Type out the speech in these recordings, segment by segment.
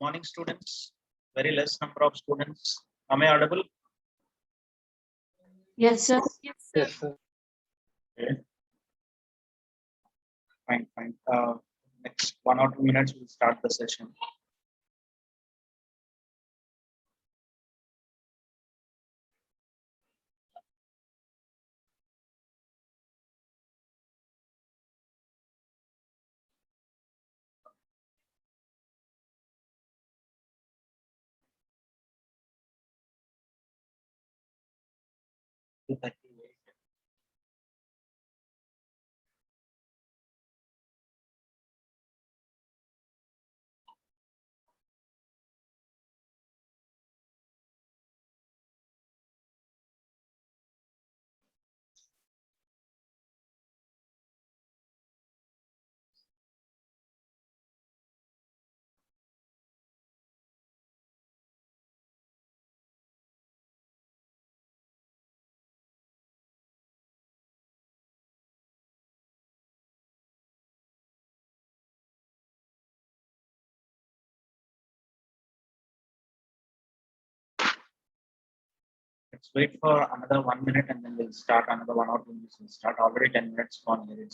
Morning, students. Very less number of students. Am I audible? Yes, sir. Yes, sir. Okay. Fine. Next 1 or 2 minutes, we'll start the session. Let's wait for another 1 minute and then we'll start another 1 or 2 minutes. We'll start already 10 minutes gone here.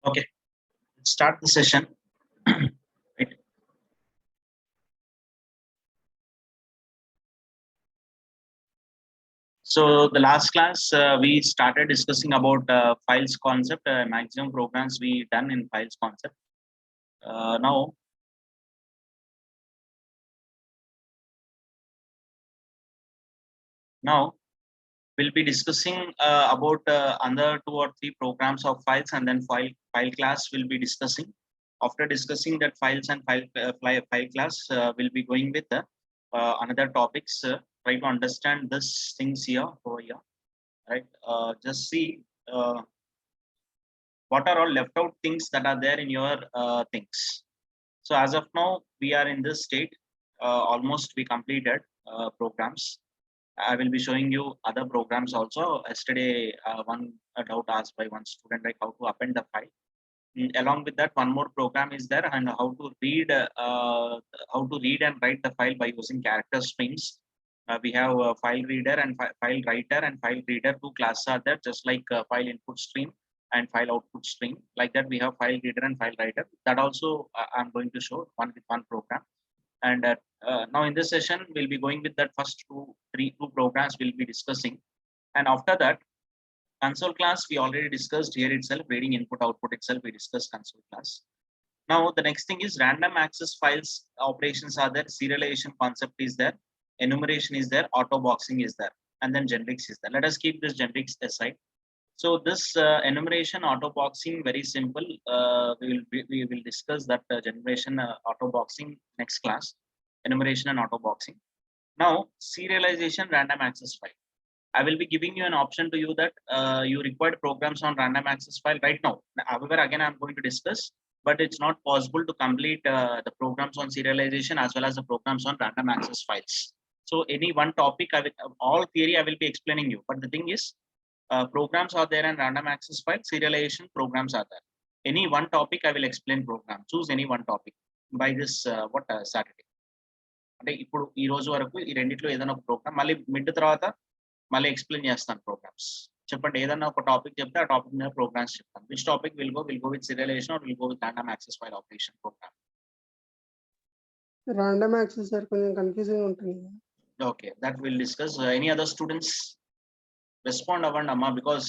Okay, let's start the session. Right. So the last class we started discussing about files concept, maximum programs we done in files concept. Now we'll be discussing about another 2 or 3 programs of files, and then file class will be discussing. After discussing that files and file class, we'll be going with another topics. Try to understand this things here over here, right? Just see what are all left out things that are there in your things. So as of now, we are in this state. Almost we completed programs. I will be showing you other programs also. Yesterday, one doubt asked by one student, like how to append the file. Along with that, one more program is there, and how to read and write the file by using character strings. We have a file reader and file writer and file reader. 2 classes are there, just like file input stream and file output stream. Like that, we have file reader and file writer. That also I'm going to show one with one program. And now in this session, we'll be going with that first two programs we'll be discussing. And after that, console class, we already discussed here itself, reading input output itself, we discussed console class. Now the next thing is random access files operations are there, serialization concept is there, enumeration is there, auto boxing is there, and then generics is there. Let us keep this generics aside. So this enumeration auto boxing, very simple. We will discuss that generation auto boxing next class, enumeration and auto boxing. Now serialization random access file. I will be giving you an option to you that you required programs on random access file right now. However, again, I'm going to discuss, but it's not possible to complete the programs on serialization as well as the programs on random access files. So any one topic, all theory I will be explaining you. But the thing is, programs are there and random access file, serialization programs are there. Any one topic I will explain program. Choose any one topic by this Saturday. అంటే ఇప్పుడు ఈ రోజు వరకు ఈ రెండిట్లో ఏదైనా ఒక programme మళ్ళీ మిడ్ తర్వాత మళ్ళీ ఎక్స్ప్లెయిన్ చేస్తాను ప్రోగ్రామ్స్. చెప్పండి ఏదైనా ఒక టాపిక్ చెప్తే ఆ టాపిక్ మీద ప్రోగ్రామ్స్ చెప్తాను. Which topic will go with serialization or will go with random access file operation program? Random access sir కొంచెం కన్ఫ్యూజింగ్ ఉంటుంది. Okay, that we'll discuss. Any other students respond avanti amma, because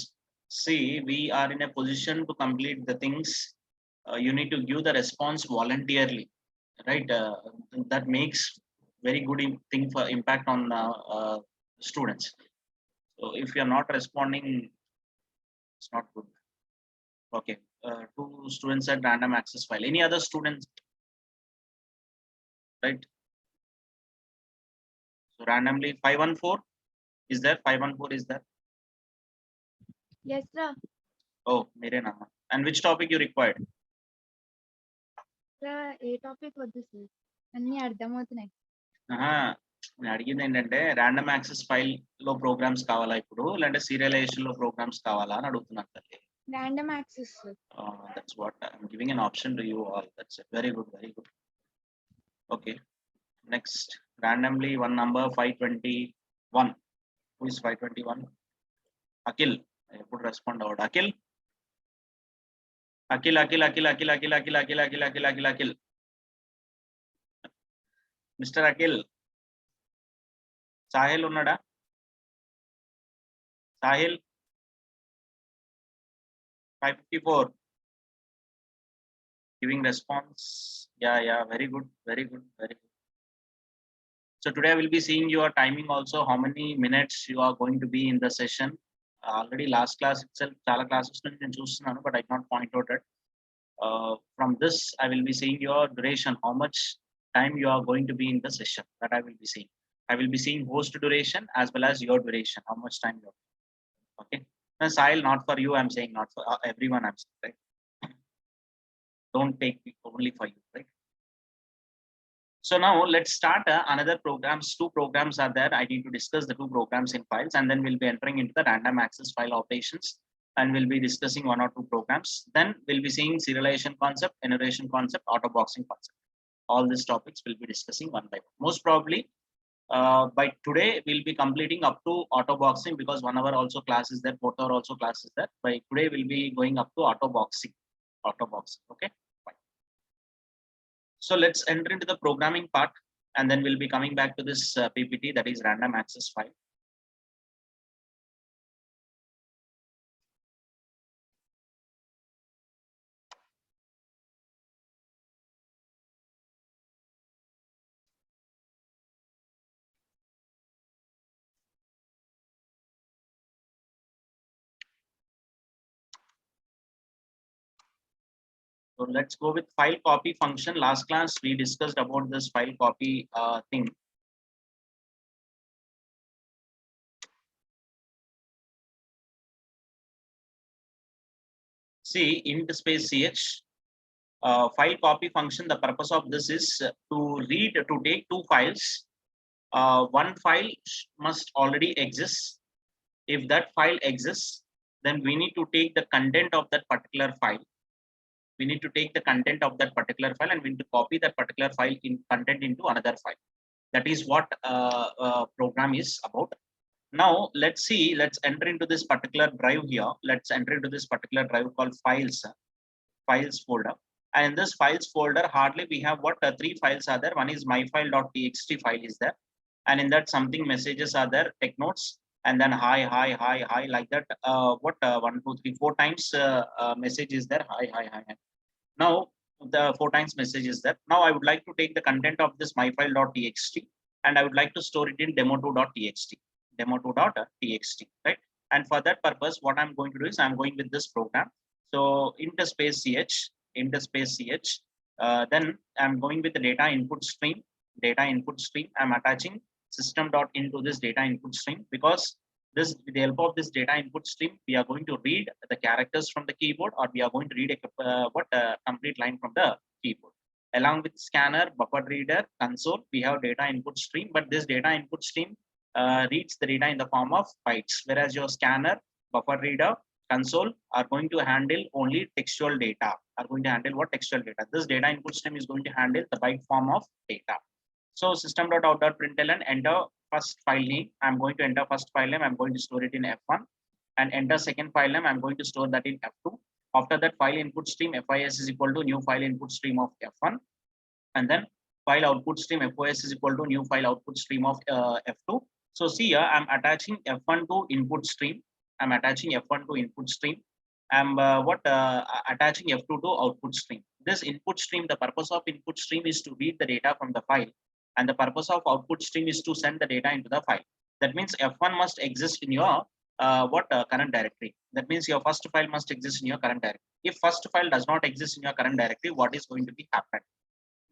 see we are in a position to complete the things. You need to give the response voluntarily, right? That makes very good thing for impact on students. So if you are not responding, it's not good. Okay, 2 students at random access file. Any other students? right? So randomly 514 is there? 514 is there? Yes, sir. Oh, mere nama. And which topic you required? Sir, A topic వద్దు sir అన్ని అర్థమవుతున్నాయి. నేను అడిగింది ఏంటంటే random access file లో programmes కావాలా ఇప్పుడు లేదంటే serialization లో ప్రోగ్రామ్స్ కావాలా అని అడుగుతున్నాను తల్లి. Random access sir. That's what I'm giving an option to you all. That's it. Very good, very good. Okay. Next, randomly one number 521. Who is 521? Akil. I put respond out. Akil. Akil. Mr. Akil. Sahil unnada? Sahil. 554. Giving response. Yeah. Very good. So today I will be seeing your timing also, how many minutes you are going to be in the session. Already last class itself, chala classes nenu chustunanu, but I cannot point out it. From this, I will be seeing your duration, how much time you are going to be in the session. That I will be seeing. I will be seeing host duration as well as your duration, how much time you are. Okay. Now, Sahil, not for you. I'm saying not for everyone. I'm saying, right? Don't take it only for you, right? So now let's start another programs. Two programs are there. I need to discuss the two programs in files, and then we'll be entering into the random access file operations, and we'll be discussing one or two programs. Then we'll be seeing serialization concept, enumeration concept, auto boxing concept. All these topics we'll be discussing one by one. Most probably by today we'll be completing up to auto boxing, because 1 hour also class is there, 4 hour also class is there. By today we'll be going up to auto boxing. Okay. So let's enter into the programming part, and then we'll be coming back to this PPT, that is random access file. So let's go with file copy function. Last class we discussed about this file copy thing. See, int space ch file copy function. The purpose of this is to take two files. One file must already exist. If that file exists, then we need to take the content of that particular file. We need to take the content of that particular file, and we need to copy that particular file in content into another file. That is what program is about. Now let's enter into this particular drive here. Let's enter into this particular drive called files folder. And in this files folder, hardly we have what three files are there. One is myfile.txt file is there, and in that something messages are there, tech notes, and then hi like that. 1 2 3 4 times message is there, hi. Now the 4 times message is there. Now I would like to take the content of this myfile.txt, and I would like to store it in demo2.txt, right? And for that purpose, what I'm going to do is I'm going with this program. So int space ch, then I'm going with the data input stream. I'm attaching system.in to this data input stream, because this, with the help of this data input stream, we are going to read the characters from the keyboard, or we are going to read a complete line from the keyboard. Along with scanner, buffer reader, console, we have data input stream, but this data input stream reads the data in the form of bytes, whereas your scanner, buffer reader, console are going to handle only textual data. This data input stream is going to handle the byte form of data. So system.out.println, enter first file name. I'm going to enter first file name. I'm going to store it in F1, and enter second file name. I'm going to store that in F2. After that, file input stream FIS is equal to new file input stream of F1, and then file output stream FOS is equal to new file output stream of F2. So see here, I'm attaching F1 to input stream. I'm attaching attaching F2 to output stream. This input stream, the purpose of input stream is to read the data from the file, and the purpose of output stream is to send the data into the file. That means F1 must exist in your current directory. That means your first file must exist in your current directory. If first file does not exist in your current directory, what is going to be happened?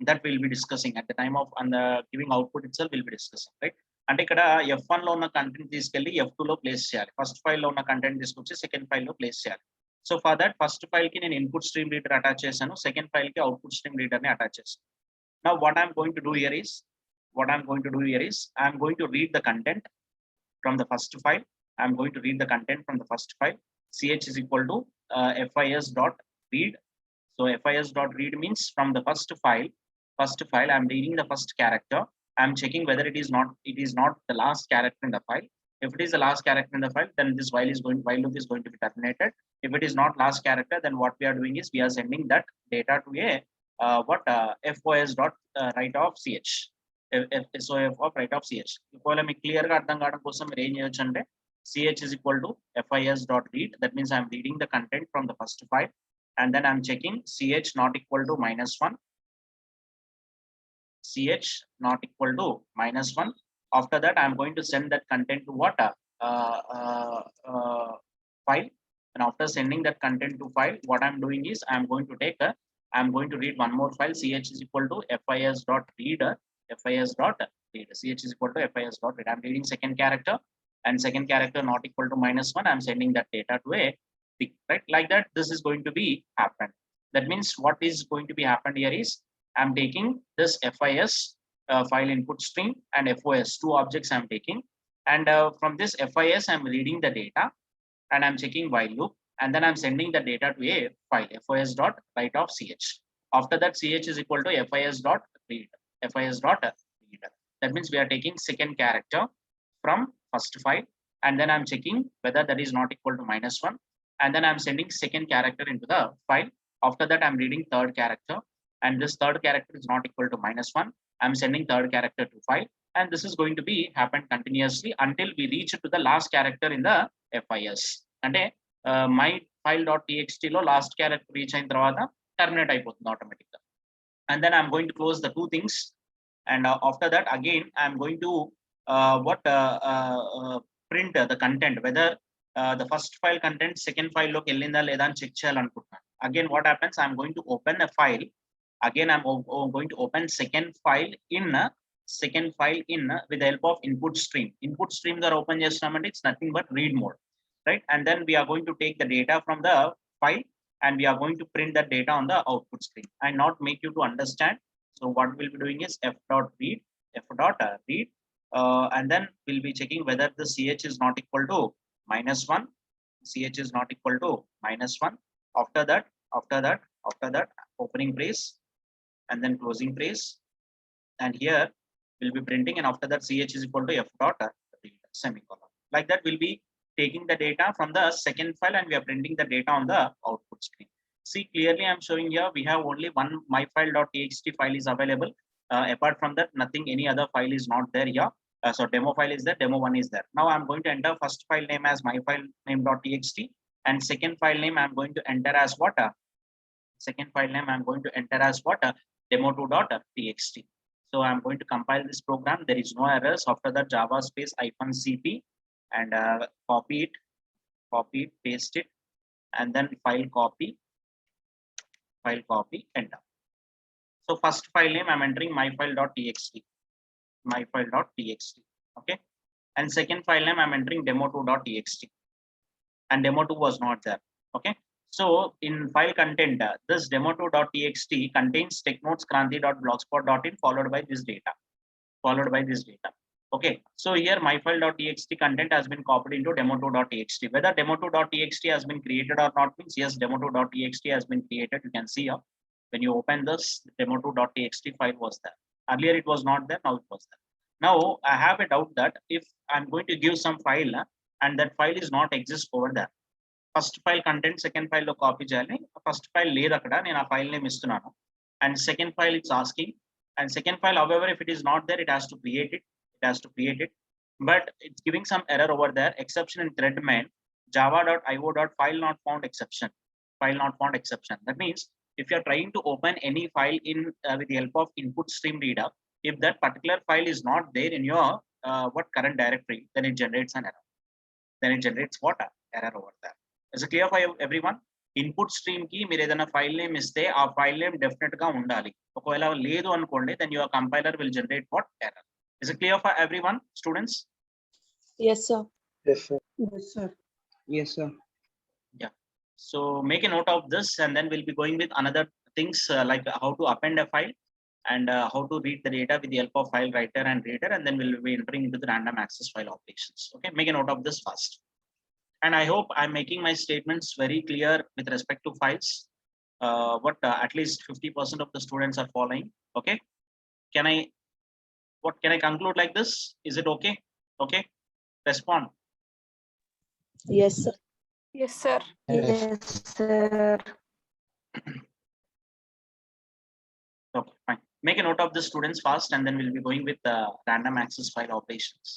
that we'll be discussing at the time of and the giving output itself we'll be discussing, right? అంటే ఇక్కడ F1 లో ఉన్న content తీసుకెళ్లి F2 లో place చేయాలి. First file లో ఉన్న content తీసుకొచ్చి సెకండ్ ఫైల్ లో ప్లేస్ చేయాలి. So for that first file కి నేను ఇన్పుట్ స్ట్రీమ్ రీడర్ అటాచ్ చేశాను, సెకండ్ ఫైల్ కి అవుట్పుట్ స్ట్రీమ్ రీడర్ ని అటాచ్ చేశాను. Now what I'm going to do here is I'm going to read the content from the first file. I'm going to read the content from the first file. Ch is equal to fis dot read. So fis dot read means from the first file I'm reading the first character. I'm checking whether it is not the last character in the file. If it is the last character in the file, then this while loop is going to be terminated. If it is not last character, then what we are doing is we are sending that data to a fos dot write of ch. SOF of write of ch. ఒకవేళ మీకు clear గా అర్థం కావడం కోసం మీరు ఏం చేయొచ్చు అంటే ch is equal to fis dot read. That means I'm reading the content from the first file, and then I'm checking ch not equal to -1. Ch not equal to -1. After that, I'm going to send that content to what file. And after sending that content to file, what I'm doing is I'm going to read one more file. Ch is equal to fis dot read. Fis dot read. Ch is equal to fis dot read. I'm reading second character, and second character not equal to -1. I'm sending that data to a thing, right? Like that, this is going to be happened. That means what is going to be happened here is I'm taking this FIS file input string and FOS, two objects I'm taking, and from this FIS I'm reading the data, and I'm checking while loop, and then I'm sending the data to a file FOS dot write of ch. After that, ch is equal to FIS dot read. FIS dot read. That means we are taking second character from first file, and then I'm checking whether that is not equal to -1, and then I'm sending second character into the file. After that, I'm reading third character, and this third character is not equal to -1. I'm sending third character to file, and this is going to be happen continuously until we reach to the last character in the FIS. అంటే my file.txt లో last character reach అయిన తర్వాత terminate అయిపోతుంది automatic గా. And then I'm going to close the two things, and after that again I'm going to print the content, whether the first file content second file లోకి వెళ్ళిందా లేదా అని check చేయాలనుకుంటున్నాను. Again what happens, I'm going to open a file. Again I'm going to open second file in with the help of input stream. Input stream that open చేస్తున్నామంటే it's nothing but read mode, right? And then we are going to take the data from the file, and we are going to print that data on the output screen and not make you to understand. So what we'll be doing is f dot read, and then we'll be checking whether the ch is not equal to -1. Ch is not equal to -1. After that, opening brace and then closing brace, and here we'll be printing, and after that ch is equal to f dot read semicolon. Like that, we'll be taking the data from the second file, and we are printing the data on the output screen. See, clearly I'm showing here we have only one myfile.txt file is available. Apart from that, nothing, any other file is not there here. So demo file is there, demo one is there. Now I'm going to enter first file name as myfilename.txt, and second file name I'm going to enter as what? Demo2.txt. So I'm going to compile this program. There is no errors. After that, Java space -cp, and copy it, paste it, and then file copy, enter. So first file name I'm entering myfile.txt, okay, and second file name I'm entering demo2.txt, and demo2 was not there, okay. So in file content, this demo2.txt contains technoteskranti.blogspot.in followed by this data. Okay, so here myfile.txt content has been copied into demo2.txt. Whether demo2.txt has been created or not means yes, demo2.txt has been created. You can see here when you open this, demo2.txt file was there. Earlier it was not there, now it was there. Now I have a doubt that if I'm going to give some file and that file is not exist over there. First file content second file lo copy cheyali, first file లేదు అక్కడ, నేను ఆ file name ఇస్తున్నాను, and second file it's asking, and second file however if it is not there, it has to create it, but it's giving some error over there, exception in thread main java.io.file not found exception. That means if you are trying to open any file in with the help of input stream reader, if that particular file is not there in your current directory, then it generates an error. Error over there. Is it clear for everyone? Input stream కి మీరు ఏదైనా file name ఇస్తే ఆ file name definite గా ఉండాలి. ఒకవేళ లేదు అనుకోండి, then your compiler will generate what error. Is it clear for everyone students? Yes, sir. Yes, sir. Yes, sir. Yes, sir. Yeah. So make a note of this, and then we'll be going with another things like how to append a file and how to read the data with the help of file writer and reader, and then we'll be entering into the random access file operations. Okay, make a note of this first. And I hope I'm making my statements very clear with respect to files. At least 50% of the students are following. Okay, can I conclude like this? Is it okay? Okay, respond. Yes, sir. Yes, sir. Yes, sir. Okay, fine. Make a note of the students first, and then we'll be going with the random access file operations.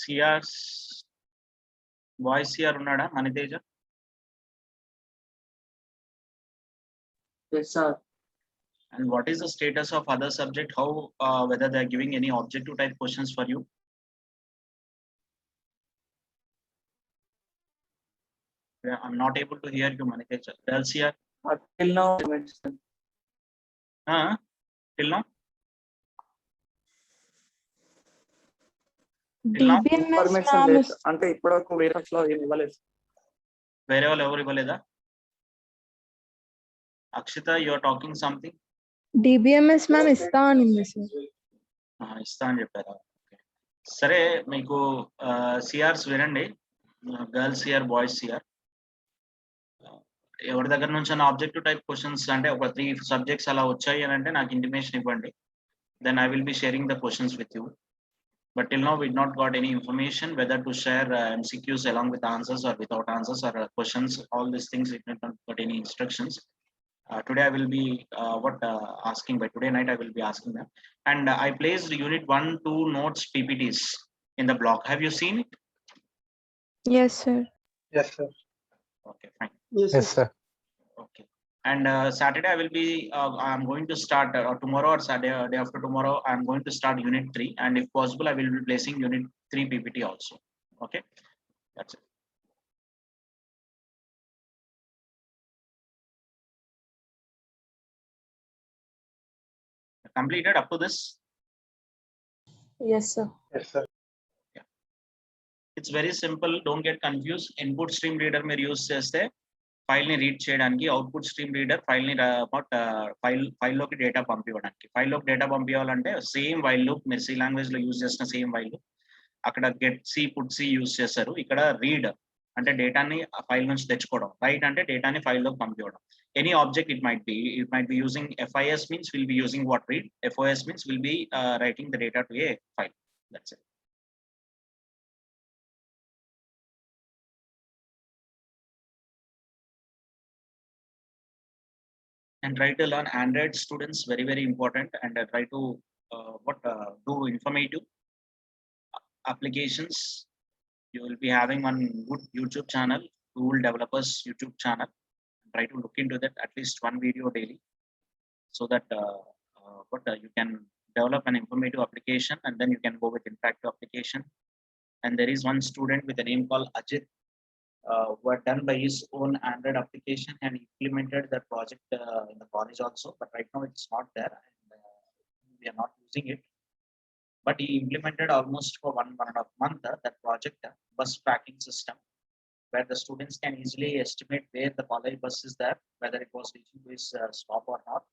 CR's voice CR unnada Maniteja? Yes, sir. And what is the status of other subject? How whether they are giving any objective type questions for you? Yeah, I'm not able to hear you, Maniteja. Girls here? Till now, sir. Till now? Till now? DBMS Information ma'am లేదు. is అంటే ఇప్పటివరకు వేరే అసలు ఏం ఇవ్వలేదు. వేరే వాళ్ళు ఎవరు ఇవ్వలేదా? Akshita, you are talking something? DBMS ma'am ఇస్తా అనింది sir. ఇస్తా అని చెప్పారా? సరే, మీకు సిఆర్స్ వినండి, గర్ల్స్ సిఆర్, బాయ్స్ సిఆర్. ఎవరి దగ్గర నుంచి ఆబ్జెక్టివ్ టైప్ క్వశ్చన్స్ అంటే ఒక 3 సబ్జెక్ట్స్ అలా వచ్చాయి అని అంటే నాకు ఇంటిమేషన్ ఇవ్వండి. Then I will be sharing the questions with you. But till now we not got any information whether to share MCQs along with answers or without answers or questions. All these things we did not got any instructions. Today I will be asking, by today night I will be asking them. And I placed unit 1, 2 notes PPTs in the blog. Have you seen it? Yes, sir. Yes, sir. Okay, fine. Yes, Yes, sir. sir. Okay. And Saturday I will be, I'm going to start, or tomorrow or Saturday, day after tomorrow, I'm going to start unit 3. And if possible, I will be placing unit 3 PPT also. Okay, that's it. Completed up to this? Yes, sir. Yes, sir. It's very simple. Don't get confused. Input stream reader మీరు use చేస్తే file ని read చేయడానికి, output stream reader file ని file లోకి data పంపించడానికి. File లోకి data పంపించాలంటే same while loop, మీరు సి లాంగ్వేజ్ లో యూజ్ చేసిన సేమ్ వైల్ లూప్. అక్కడ getc, putc use చేస్తారు. ఇక్కడ రీడ్ అంటే డేటాని ఫైల్ నుంచి తెచ్చుకోవడం, రైట్ అంటే డేటాని ఫైల్ లోకి పంపించడం. Any object it might be using FIS means we'll be using what read. FOS means we'll be writing the data to a file. That's it. And try to learn Android, students, very, very important. And try to do informative applications. You will be having one good YouTube channel, Tool Developers YouTube channel. Try to look into that, at least one video daily, so that you can develop an informative application, and then you can go with interactive application. And there is one student with a name called Ajit. were done by his own Android application and implemented that project in the college also. But right now it's not there, and we are not using it. But he implemented almost for 1.5 month that project, bus tracking system, where the students can easily estimate where the college bus is there, whether it was reaching to his stop or not.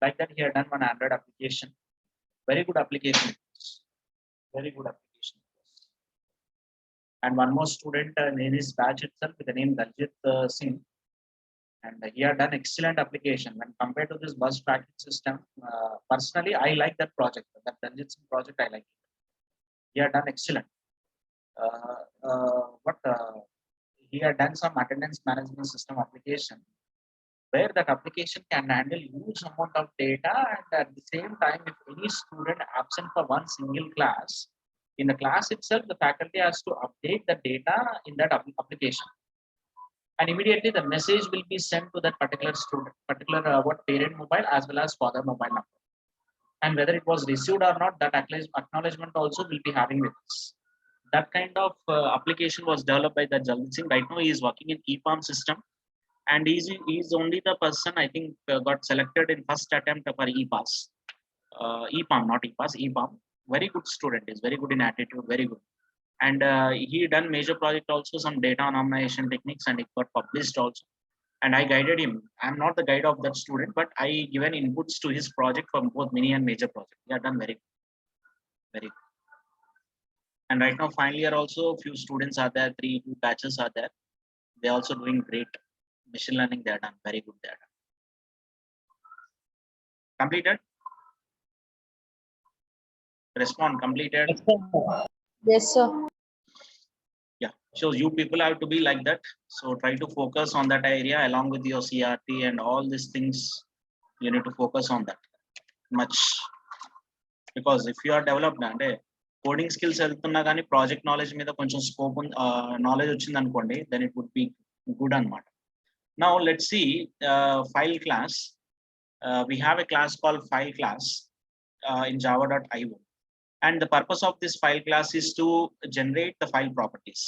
Like that, he had done one Android application. Very good application. Very good application. And one more student in his batch itself with the name Daljit Singh. And he had done excellent application when compared to this bus tracking system. Personally, I like that project. That Daljit Singh project, I like it. He had done excellent. He had done some attendance management system application, where that application can handle huge amount of data, and at the same time, if any student absent for one single class, in the class itself, the faculty has to update the data in that application. And immediately the message will be sent to that particular student, what parent mobile as well as father mobile number. And whether it was received or not, that acknowledgement also will be having with us. That kind of application was developed by the Daljit Singh. Right now, he is working in EPAM system, and he's only the person I think got selected in first attempt for EPAS. EPAM, not EPAS, EPAM. Very good student, is very good in attitude, very good. And he done major project also, some data anonymization techniques, and it got published also. And I guided him. I'm not the guide of that student, but I given inputs to his project for both mini and major project. He had done very good. Very good. And right now, final year also, few students are there, 2 batches are there. They're also doing great. Machine learning, they are done very good. They are done. Completed? Respond, completed. Yes, sir. Yeah, so you people have to be like that. So try to focus on that area along with your CRT and all these things. You need to focus on that much, because if you are developed and coding skills వెళ్తున్నా కానీ project knowledge మీద కొంచెం scope knowledge వచ్చింది అనుకోండి, then it would be good అన్నమాట. Now let's see file class. We have a class called file class in java.io. And the purpose of this file class is to generate the file properties.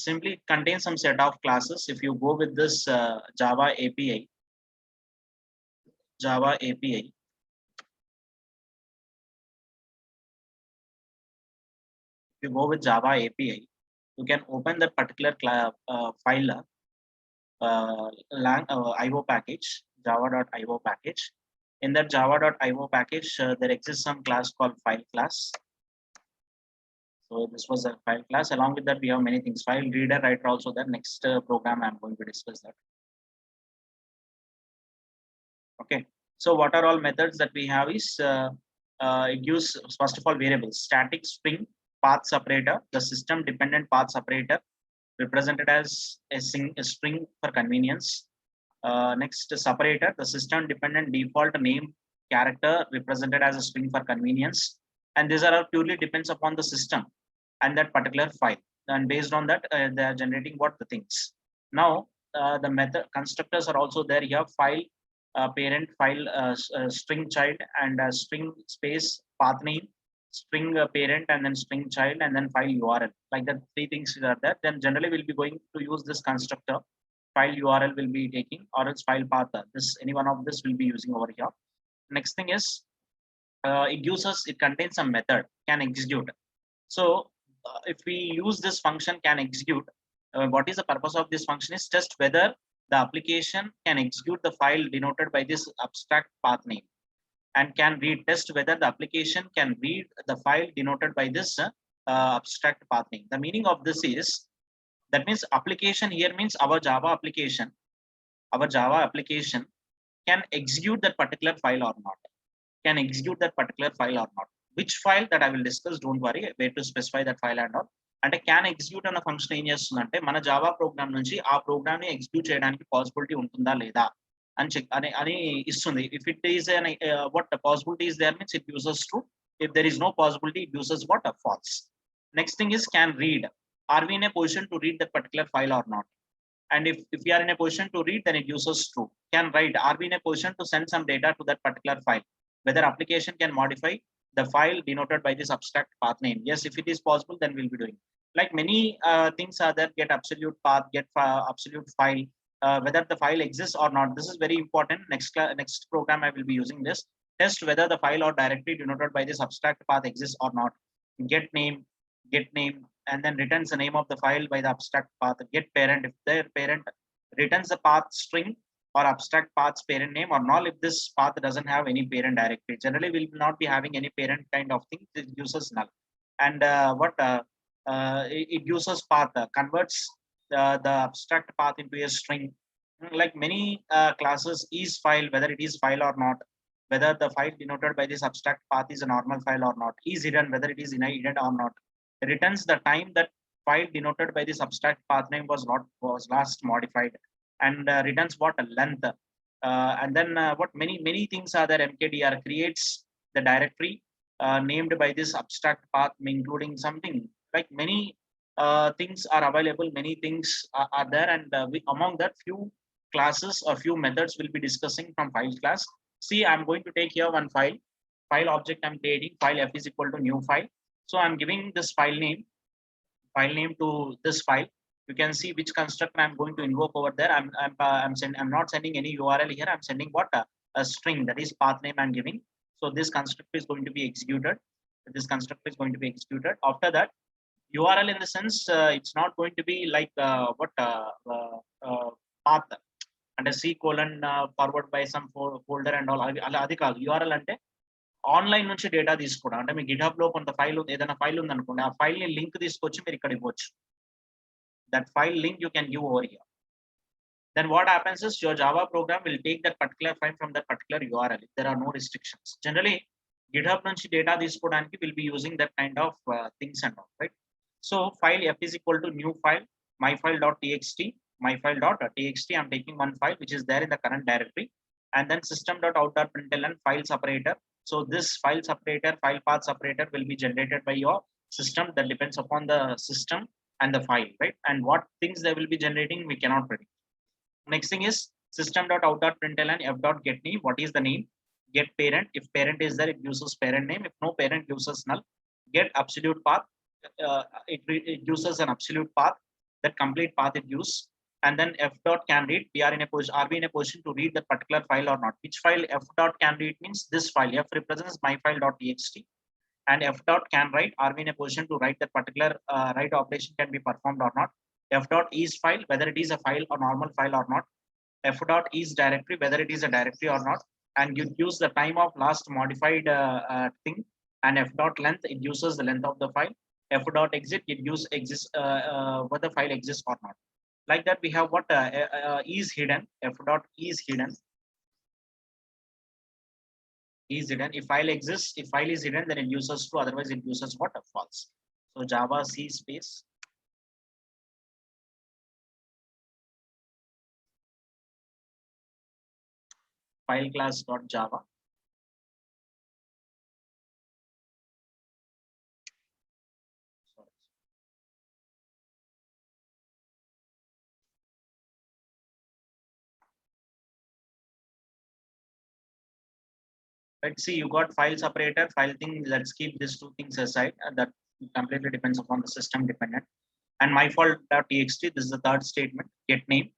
Simply it contains some set of classes. If you go with this Java API, if you go with Java API, you can open that particular file IO package, java.io package. In that java.io package, there exists some class called file class. So this was a file class. Along with that, we have many things. File reader, writer also there. Next program, I'm going to discuss that. Okay. So what are all methods that we have is, it gives, first of all, variables, static string, path separator, the system dependent path separator, represented as a string for convenience. Next, separator, the system dependent default name character, represented as a string for convenience. And these are all purely depends upon the system and that particular file. And based on that, they are generating what the things. Now, the method constructors are also there. You have file parent, file string child, and string space path name, string parent, and then string child, and then file URL. Like that, 3 things are there. Then generally we'll be going to use this constructor. File URL will be taking, or its file path. This, any one of this will be using over here. Next thing is, it gives us, it contains some method, can execute. So if we use this function can execute, what is the purpose of this function is test whether the application can execute the file denoted by this abstract path name, and can read, test whether the application can read the file denoted by this abstract path name. The meaning of this is, that means application here means our Java application can execute that particular file or not. Can execute that particular file or not. Which file, that I will discuss, don't worry, where to specify that file and all. And I can execute on a function ఏం చేస్తుందంటే మన Java programme నుంచి ఆ programme ని execute చేయడానికి possibility ఉంటుందా లేదా అని చెక్ అని ఇస్తుంది. If it is an what the possibility is there means it uses true. If there is no possibility, it uses what, a false. Next thing is can read. Are we in a position to read that particular file or not? And if we are in a position to read, then it uses true. Can write. Are we in a position to send some data to that particular file? Whether application can modify the file denoted by this abstract path name. Yes, if it is possible, then we'll be doing. like many things are there, get absolute path, get absolute file, whether the file exists or not. This is very important. Next program I will be using this. Test whether the file or directory denoted by this abstract path exists or not. Get name, and then returns the name of the file by the abstract path. Get parent, if their parent returns the path string or abstract path's parent name, or null if this path doesn't have any parent directory. Generally, we will not be having any parent kind of thing. It uses null. And it uses path, converts the abstract path into a string. Like many classes, is file, whether it is file or not, whether the file denoted by this abstract path is a normal file or not, is hidden, whether it is hidden or not, returns the time that file denoted by this abstract path name was last modified, and returns what a length, and then what many things are there. mkdir creates the directory named by this abstract path, including something like many things are available, many things are there, and among that few classes or few methods will be discussing from file class. See, I'm going to take here one file object I'm creating, file f is equal to new file. So I'm giving this file name to this file. You can see which constructor I'm going to invoke over there. I'm not sending any URL here. I'm sending what a string, that is path name I'm giving. So this constructor is going to be executed. After that, URL in the sense it's not going to be like path and a C colon forward by some folder and all. అది కాదు. URL అంటే online నుంచి data తీసుకోవడం. అంటే మీ GitHub లో కొంత file ఏదైనా file ఉంది అనుకోండి, ఆ ఫైల్ ని లింక్ తీసుకొచ్చి మీరు ఇక్కడ ఇవ్వచ్చు. That file link you can give over here. Then what happens is your Java program will take that particular file from that particular URL. There are no restrictions. Generally, GitHub nunchi data తీసుకోవడానికి will be using that kind of things and all, right? So file f is equal to new file, myfile.txt, myfile.txt. I'm taking one file which is there in the current directory, and then system.out.println file separator. So this file separator, file path separator will be generated by your system. That depends upon the system and the file, right? And what things they will be generating, we cannot predict. Next thing is system.out.println f.getName. What is the name? Get parent. If parent is there, it uses parent name. If no parent, uses null. Get absolute path. It uses an absolute path. That complete path it uses. And then f.canRead. Are we in a position to read that particular file or not? Which file? f.canRead means this file. F represents myfile.txt. And f.canWrite, are we in a position to write that particular write operation can be performed or not? f.isFile, whether it is a file or normal file or not. f.isDirectory, whether it is a directory or not. And you use the time of last modified thing. And f.length, it uses the length of the file. f.exit, it uses whether the file exists or not. Like that, we have what is hidden. f.isHidden. Is hidden. If file exists, if file is hidden, then it uses true, otherwise it uses what? False. So Java C space file class dot Java. Let's see, you got file separator, file thing. Let's keep these two things aside. That completely depends upon the system dependent. And myfile.txt, this is the third statement. Get name.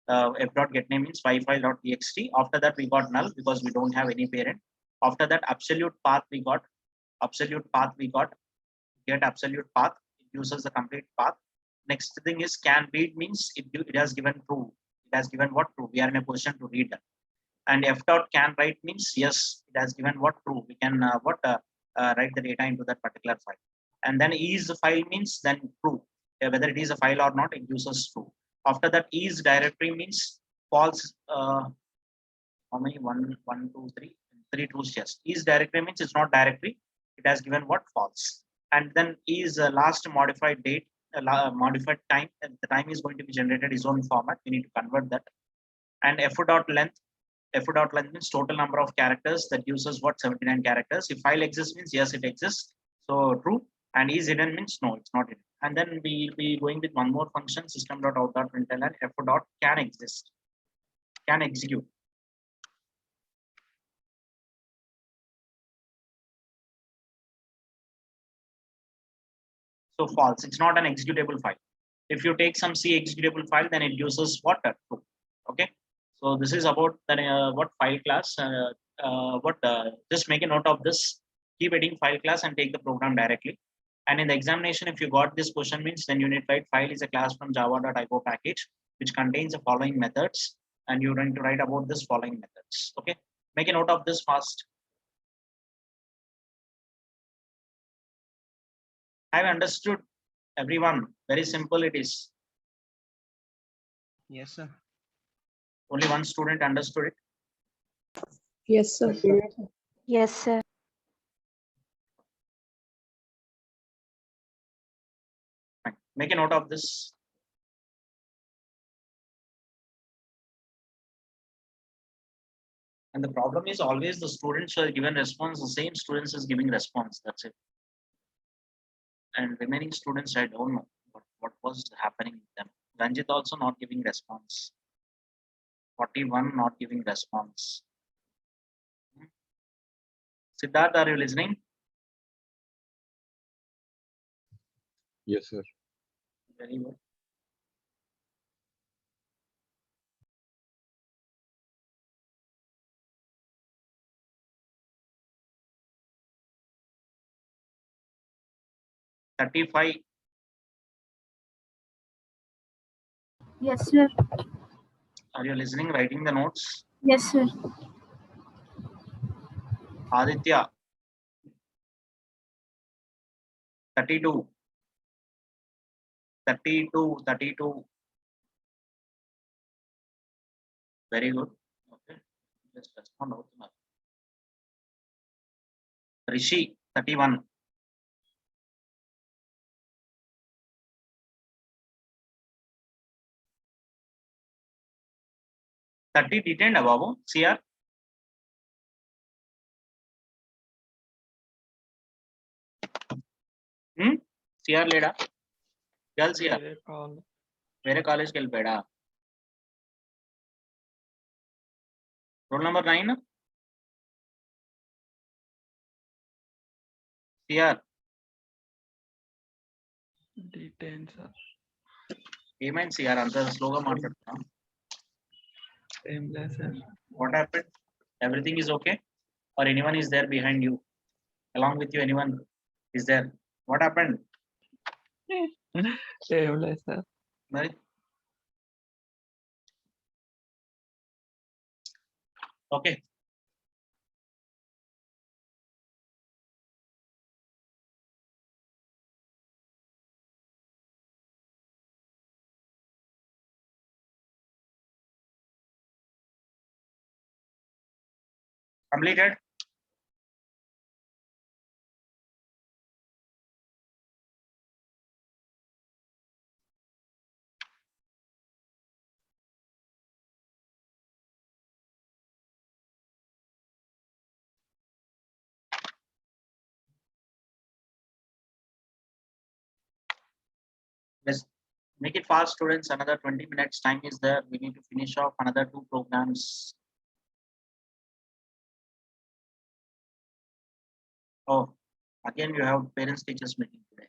f.getName means myfile.txt. After that, we got null because we don't have any parent. After that, absolute path we got. Get absolute path. It uses the complete path. Next thing is can read means it has given true. It has given what? True. We are in a position to read that. And f.canWrite means yes, it has given what? True. We can write the data into that particular file. And then is file means then true. Whether it is a file or not, it uses true. After that, is directory means false. How many? 1, 2, 3. 3 trues. Yes. Is directory means it's not directory. It has given what? False. And then is last modified date, modified time. And the time is going to be generated its own format. We need to convert that. And f.length. f.length means total number of characters. That uses what? 79 characters. If file exists means yes, it exists. So true. And is hidden means no, it's not hidden. And then we'll be going with one more function, system.out.println f.can exist, can execute. So false. It's not an executable file. If you take some C executable file, then it uses what? True. Okay. So this is about the what file class. Just make a note of this. Keep editing file class and take the program directly. And in the examination, if you got this question means, then you need to write file is a class from java.io package, which contains the following methods. And you're going to write about this following methods. Okay. Make a note of this fast. I've understood everyone. Very simple it is. Yes, sir. Only one student understood it. Yes, sir. Yes, sir. Fine. Make a note of this. And the problem is always the students who are given response, the same students is giving response. That's it. And remaining students, I don't know what was happening with them. Ranjit also not giving response. 41 not giving response. Siddharth, are you listening? Yes, sir. Very good. $35. Yes, sir. Are you listening? Writing the notes? Yes, sir. Aditya. 32. 32. Very good. Okay. Just respond out. Rishi, 31. detained, Babu. CR. CR leda. Girl CR. వేరే కాలేజ్కి వెళ్ళిపోయాడా? Roll number 9 CR. ఏమైంది CR అంత స్లోగా మాట్లాడుతున్నా? What happened? Everything is okay or anyone is there behind you? along with you anyone is there? What happened? మరి okay. Completed? Let's make it fast, students. Another 20 minutes time is there. We need to finish off another 2 programs. Oh, again, you have parents teachers meeting today.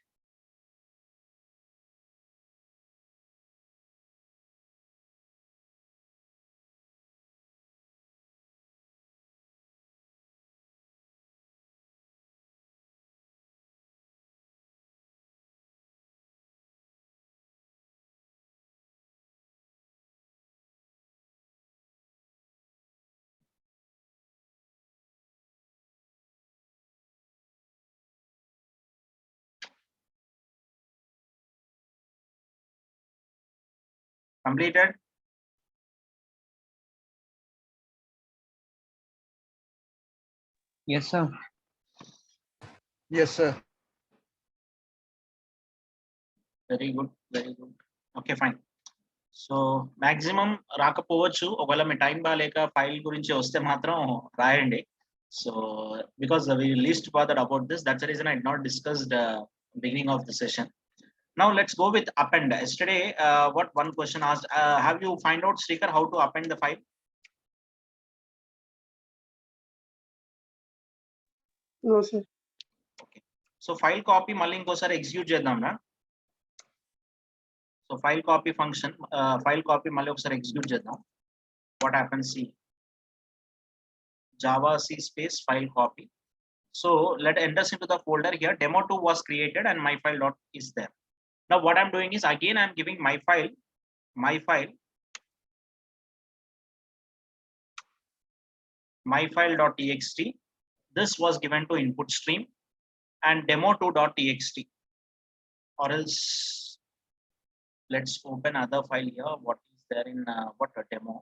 Completed? Yes, sir. Yes, sir. Very good, very good. Okay, fine. So maximum రాకపోవచ్చు, ఒకవేళ మీ time బాగాలేక file గురించి వస్తే మాత్రం రాయండి. So because we least bothered about this, that's the reason I did not discuss the beginning of the session. Now let's go with append. Yesterday what one question asked, have you find out, Srikar, how to append the file? No, sir. So file copy మళ్ళీ ఇంకోసారి execute చేద్దాం రా. So file copy function file copy మళ్ళీ ఒకసారి execute చేద్దాం. What happens see java c space file copy. So let enters into the folder here. Demo2 was created and my file dot is there. Now what I'm doing is again I'm giving my file dot txt. This was given to input stream and demo2 dot txt. Or else let's open other file here. What is there in what a demo?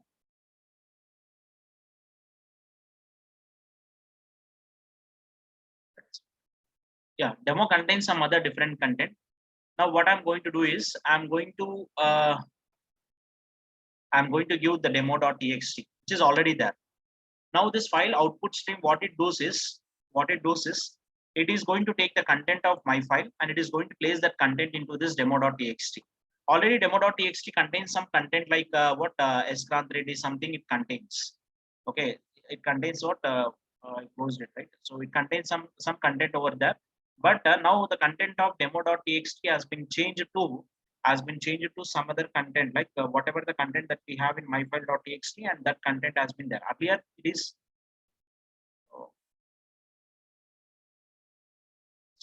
Yeah, demo contains some other different content. Now what I'm going to do is I'm going to give the demo.txt, which is already there. Now this file output stream, what it does is it is going to take the content of my file and it is going to place that content into this demo.txt. Already demo.txt contains some content like scrant3d something it contains. Okay, it contains what I closed it, right? So it contains some content over there. But now the content of demo.txt has been changed to some other content, like whatever the content that we have in myfile.txt, and that content has been there. Earlier it is.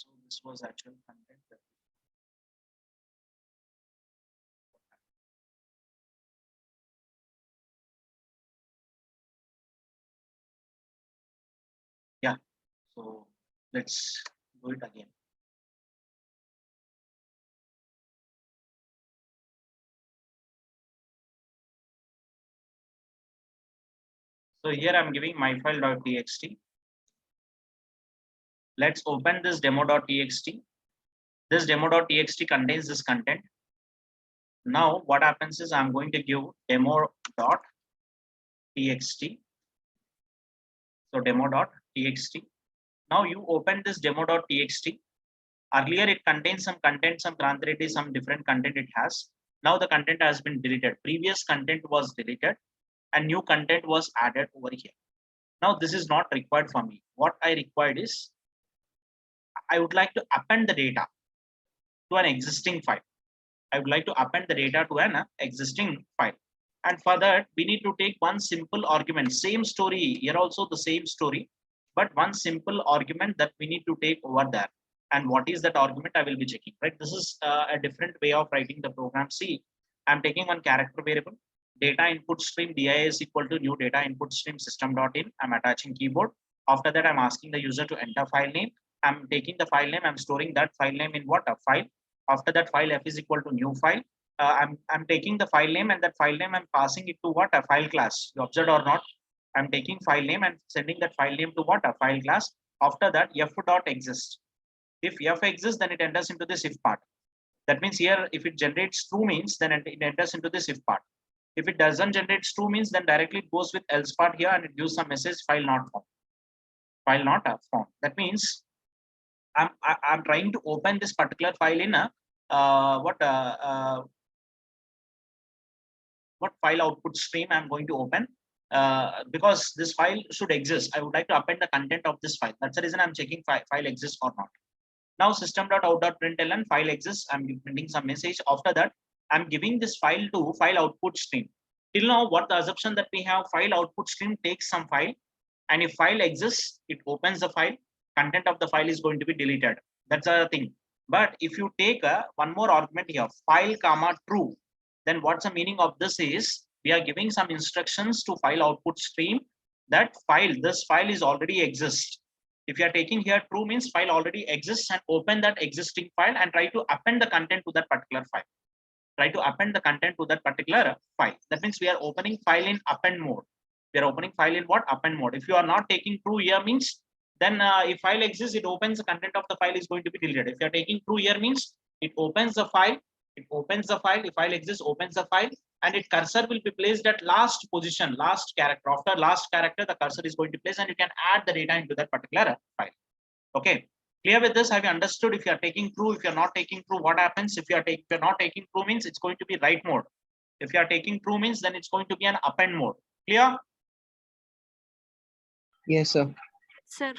So this was actual content. Yeah. So let's do it again. So here I'm giving myfile.txt. Let's open this demo.txt. This demo.txt contains this content. Now what happens is I'm going to give demo.txt. So demo.txt. Now you open this demo.txt. Earlier it contains some content, some Grant3D, some different content it has. Now the content has been deleted. Previous content was deleted and new content was added over here. Now this is not required for me. What I required is I would like to append the data to an existing file. I would like to append the data to an existing file. And for that, we need to take one simple argument. Same story, here also the same story, but one simple argument that we need to take over there. And what is that argument? I will be checking, right? This is a different way of writing the program. See, I'm taking one character variable, data input stream dir is equal to new data input stream system.in. I'm attaching keyboard. After that, I'm asking the user to enter file name. I'm taking the file name. I'm storing that file name in what? A file. After that, file f is equal to new file. I'm taking the file name and that file name I'm passing it to what? A file class. You observed or not? I'm taking file name and sending that file name to what? A file class. After that, f.exist. If f exists, then it enters into this if part. That means here, if it generates true means, then it enters into this if part. If it doesn't generate true means, then directly it goes with else part here and it gives some message file not found. File not found. That means I'm trying to open this particular file in a what file output stream I'm going to open because this file should exist. I would like to append the content of this file. That's the reason I'm checking file exists or not. Now system.out.println file exists. I'm printing some message. After that, I'm giving this file to file output stream. Till now, what the assumption that we have, file output stream takes some file, and if file exists, it opens the file. Content of the file is going to be deleted. That's the thing. But if you take one more argument here, file comma true, then what's the meaning of this is we are giving some instructions to file output stream that this file is already exists. If you are taking here true means file already exists and open that existing file and try to append the content to that particular file. Try to append the content to that particular file. That means we are opening file in append mode. We are opening file in what? Append mode. If you are not taking true here means then if file exists, it opens the content of the file is going to be deleted. If you are taking true here means it opens the file. It opens the file. If file exists, opens the file, and its cursor will be placed at last position, last character. After last character, the cursor is going to place, and you can add the data into that particular file. Okay, clear with this? Have you understood? If you are taking true, if you are not taking true, what happens? If you are not taking true means it's going to be write mode. If you are taking true means then it's going to be an append mode. Clear? Yes, sir. Sir.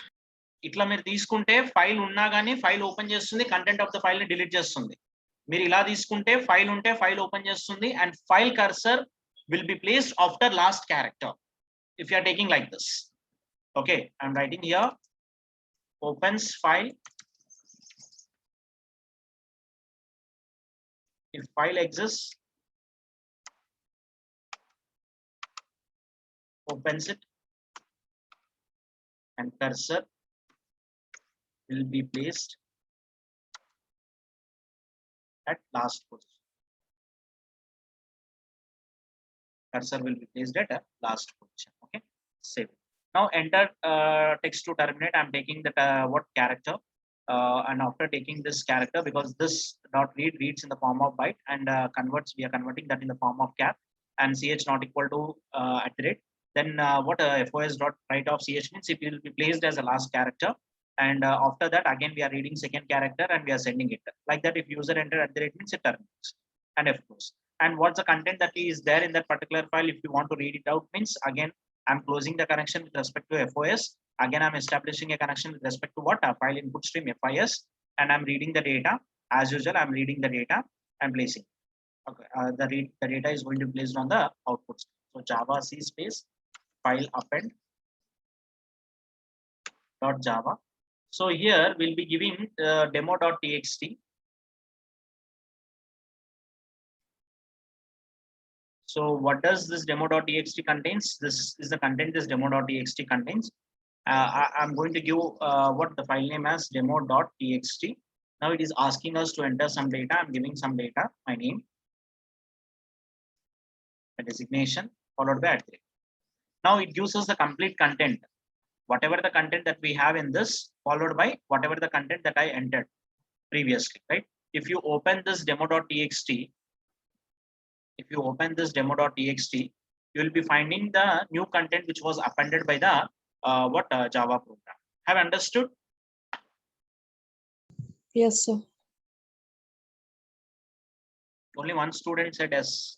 ఇట్లా మీరు తీసుకుంటే file ఉన్నా కానీ file open చేస్తుంది, content of the file ని delete చేస్తుంది. మీరు ఇలా తీసుకుంటే ఫైల్ ఉంటే ఫైల్ ఓపెన్ చేస్తుంది and file cursor will be placed after last character if you are taking like this. Okay, I'm writing here opens file. If file exists, opens it and cursor will be placed at last position. Cursor will be placed at a last position. Okay, save it. Now enter text to terminate. I'm taking that what character, and after taking this character, because this dot read reads in the form of byte and converts, we are converting that in the form of cap, and ch not equal to at the rate. Then what fos dot write of ch means it will be placed as a last character, and after that again we are reading second character and we are sending it like that. If user enter at the rate means it terminates, and of course, and what's the content that is there in that particular file, if you want to read it out means again I'm closing the connection with respect to FOS. Again, I'm establishing a connection with respect to what a file input stream FIS, and I'm reading the data as usual. I'm reading the data and placing. Okay, the data is going to be placed on the output stream. So Java C space file append dot Java. So here we'll be giving demo.txt. So what does this demo.txt contains? This is the content this demo.txt contains. I'm going to give what the file name as demo.txt. Now it is asking us to enter some data. I'm giving some data, my name, a designation, followed by @. Now it gives us the complete content, whatever the content that we have in this, followed by whatever the content that I entered previously, right? If you open this demo.txt, you will be finding the new content which was appended by the Java program. Have understood? Yes, sir. Only one student said yes.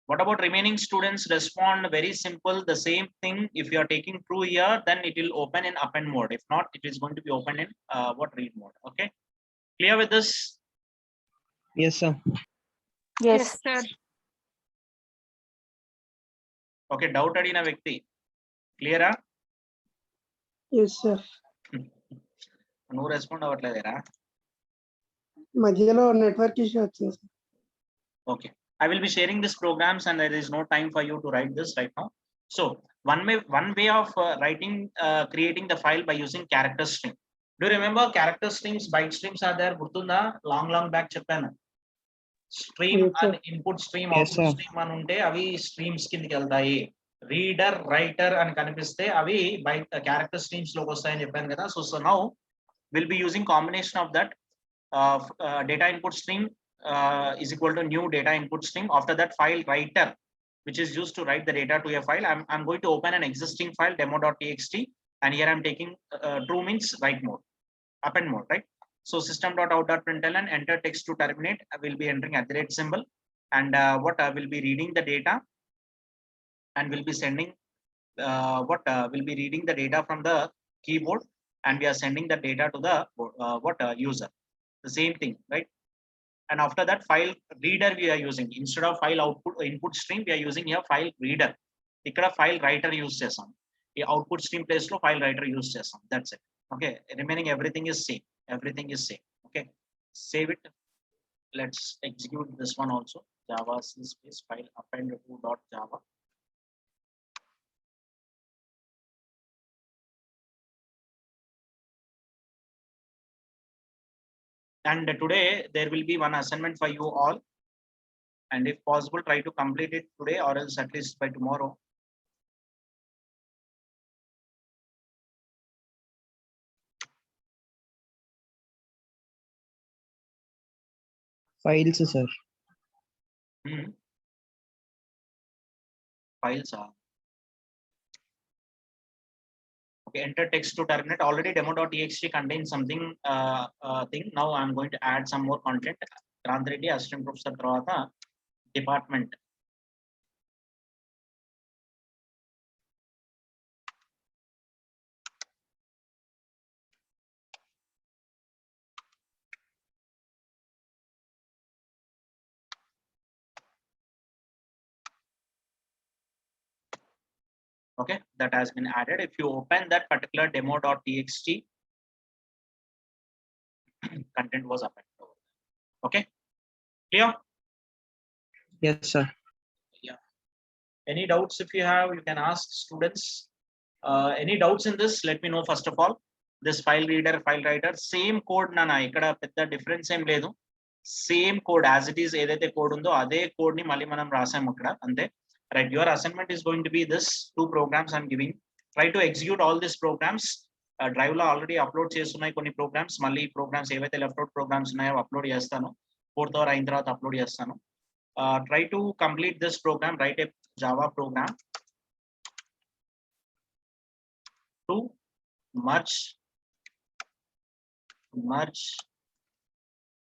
What about remaining students? Respond very simple. The same thing. If you are taking true here, then it will open in append mode. If not, it is going to be open in read mode. Okay. Clear with this? Yes, sir. Yes, sir. Okay, doubt adina vyakti. Clear? Yes, sir. No respond avatledera. మధ్యలో network issue వచ్చింది sir. Okay, I will be sharing these programs and there is no time for you to write this right now. So one way of writing, creating the file by using character string. Do you remember character strings, byte streams are there? Gurtunda long back cheppanu. Stream Yes, sir. and input stream, Yes, output sir. stream అని ఉంటే అవి streams కిందకి వెళ్తాయి. Reader writer అని కనిపిస్తే అవి by character streams లోకి వస్తాయని చెప్పాను కదా. So now will be using combination of that data input stream is equal to new data input stream. After that, file writer, which is used to write the data to a file. I'm going to open an existing file demo.txt, and here I'm taking true means write mode, append mode, right? So system.out.println, enter text to terminate. I will be entering @ symbol, and what I will be reading the data, and will be sending will be reading the data from the keyboard, and we are sending the data to the user. The same thing, right? And after that, file reader we are using instead of file output input stream, we are using here file reader. Ikkada file writer use chesam. The output stream place lo file writer use chesam. That's it. Okay, remaining everything is same. Everything is same. Okay, save it. Let's execute this one also. Java C space file append to .java. And today there will be one assignment for you all, and if possible try to complete it today or else at least by tomorrow. Files, sir. Files are okay. Enter text to terminate. Already demo.txt contains something thing. Now I'm going to add some more content. Krant Reddy, assistant professor tarvata department. Okay, that has been added. If you open that particular demo.txt, content was appended over there. Okay, clear? Yes, sir. Any doubts? If you have, you can ask students. Any doubts in this? Let me know first of all. This file reader, file writer, same code nana. Ikkada pedda difference em ledu. Same code as it is. Edaithe code undo ade code ni malli manam rasam ikkada ante. Right. Your assignment is going to be this 2 programs I'm giving. Try to execute all these programs. Drive lo already upload chestunnai konni programs. Malli programs evaithe left out programs unnayo upload chestanu. 4th hour ayin tarvata upload chestanu. Try to complete this program. Write a Java program to merge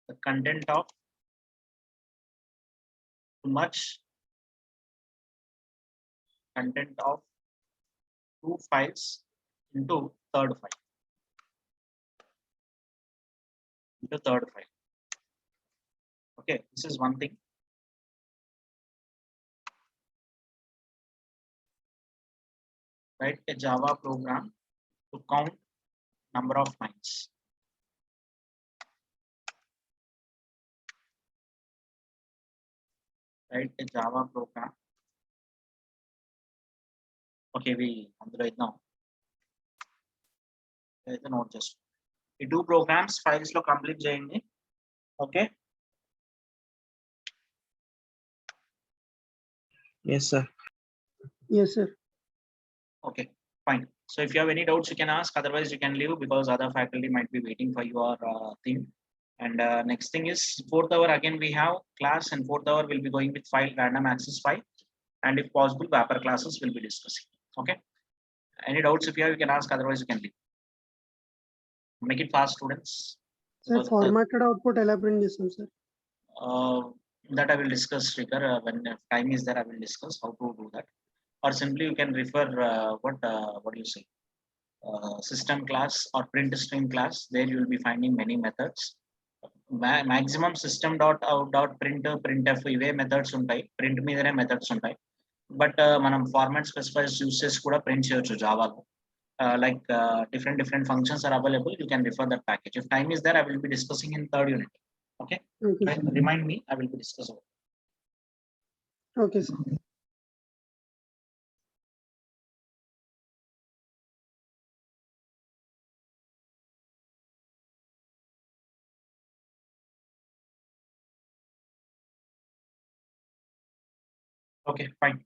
the content of two files into third file. Okay, this is one thing. Write a Java program to count number of lines. Write a Java program. Okay, we right now. Not just the 2 programs files lo complete cheyandi. Okay. Yes, sir. Yes, sir. Okay, fine. So if you have any doubts, you can ask. Otherwise, you can leave because other faculty might be waiting for your thing. And next thing is 4th hour. Again, we have class, and 4th hour will be going with file random access file, and if possible, Vapor classes will be discussing. Okay. Any doubts? If you have, you can ask. Otherwise, you can leave. Make it fast, students. Sir, Because, formatted output ఎలా print చేస్తాం sir? That I will discuss later. When time is there, I will discuss how to do that. Or simply you can refer what do you say, system class or print string class. There you will be finding many methods. Maximum system dot out dot printf ఇవే methods ఉంటాయి. Print మీదనే methods ఉంటాయి. But మనం format specifies use చేసి కూడా print చేయొచ్చు జావాలో. Like different functions are available. You can refer that package. If time is there, I will be discussing in 3rd unit. Okay. Okay, sir. Remind me. I will be discussing. Okay, sir. Okay, fine.